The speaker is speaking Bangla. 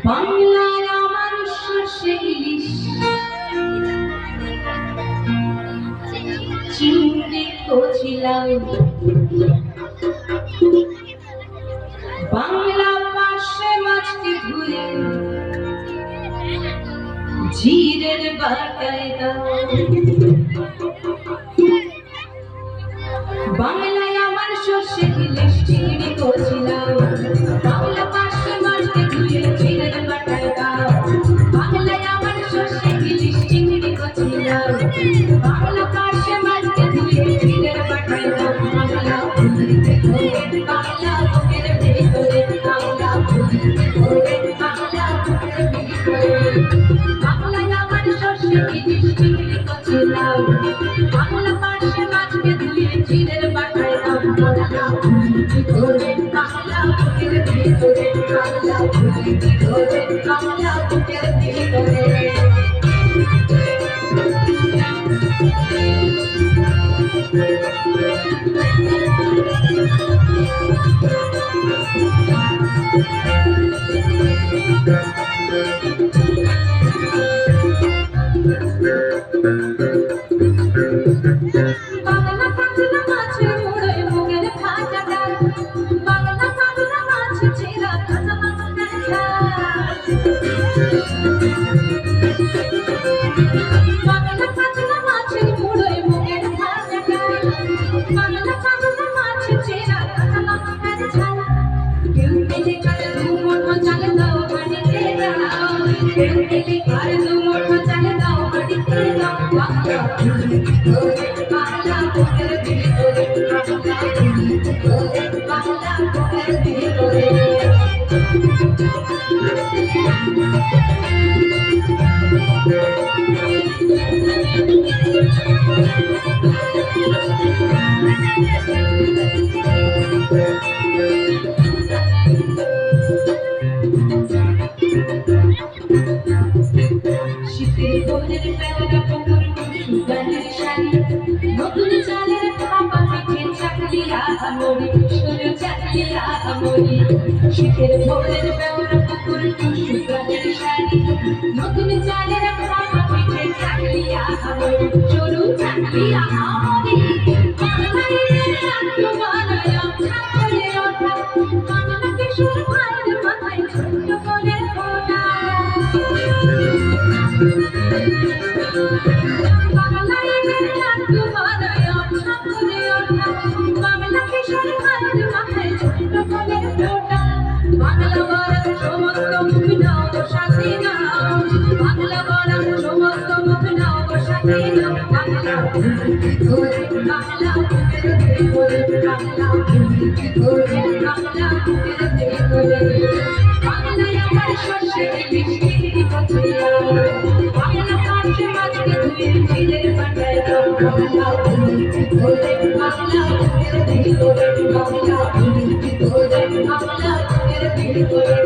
বাংলার আমার সর্ষে ইলিশ চিংড়ি কচিলাম, বাংলা পাশে মাছকে ধুয়ে জিরের বাটায় দাও। বাংলায় আমার সর্ষে ইলিশ চিংড়ি কচিলাম, বাংলা পাশে মাছকে ধুয়ে জিরের বাটায় দাও। বাংলায় আমার সর্ষে ইলিশ চিংড়ি কচিলাম, বাংলা পাশে মাছকে ধুয়ে জিরের বাটায় দাও। বাংলা ভুলিতে ধরে বাংলা বুকের ভিতরে, বাংলা ভুলিতে ধরে বাংলা বুকের ভিতরে। বাংলায় আমার সর্ষে ইলিশ চিংড়ি কচিলাম, বাংলা পাশে মাছকে ধুয়ে জিরের বাটায় দাও। বাংলা ভুলিতে ধরে বাংলা বুকের ভিতরে, বাংলা ভুলিতে ধরে বাংলা বুকের ভিতরে। বাংলা পাতলা মাছের মোড়ে মুগের ভাজা ডাল, বাংলা পাতলা মাছ ছেঁড়া কাঁচা লঙ্কার ঝাল। বাংলা পাতলা মাছের মোড়ে মুগের ভাজা ডাল, বাংলা পাতলা মাছ ছেঁড়া কাঁচা লঙ্কার ঝাল। কেউ পেলে কার দু মুঠো চাল দাও বাড়িতে দাও, কেউ পেলে কার দু মুঠো চাল দাও বাড়িতে দাও। বাংলা ভুলিতে ধরে বাংলা বুকের ভিতরে, বাংলা ভুলিতে ধরে বাংলা বুকের ভিতরে। শীতের ভোরের বেলা পুকুর সুগানের শাড়ি, নতুন চালের খাপা পিঠে চাকলি আহামরি, সোনা চাকলি আহামরি। শীতের ভোরের বেলা পুকুর সুগানের শাড়ি, নতুন চালের খাপা পিঠে চাকলি আহামরি, সরু চাকলি আহামরি। বাংলায় আত্মবানায় ছাত্রে ওঠা, বাংলা কিশোর ভাইয়ের মাথায় ছোট্ট করে ফোটা। বাংলায় আত্মবানায় ছাত্রে ওঠা, বাংলা কিশোর ভাইয়ের মাথায় ছোট্ট করে ফোটা। বাংলা বলার সমস্ত মুখ নাও সাথে নাও, বাংলা বলার সমস্ত মুখ নাও সাথে নাও। বাংলা ভুলিতে ধরে বাংলা বুকের ভিতরে, বাংলা ভুলিতে ধরে বাংলা বুকের ভিতরে। বাংলায় আমার সর্ষে ইলিশ চিংড়ি কচিলাম, বাংলা পাশে মাছকে ধুয়ে জিরের বাটায় দাও। বাংলা ভুলিতে ধরে বাংলা বুকের ভিতরে, বাংলা ভুলিতে ধরে বাংলা বুকের ভিতরে।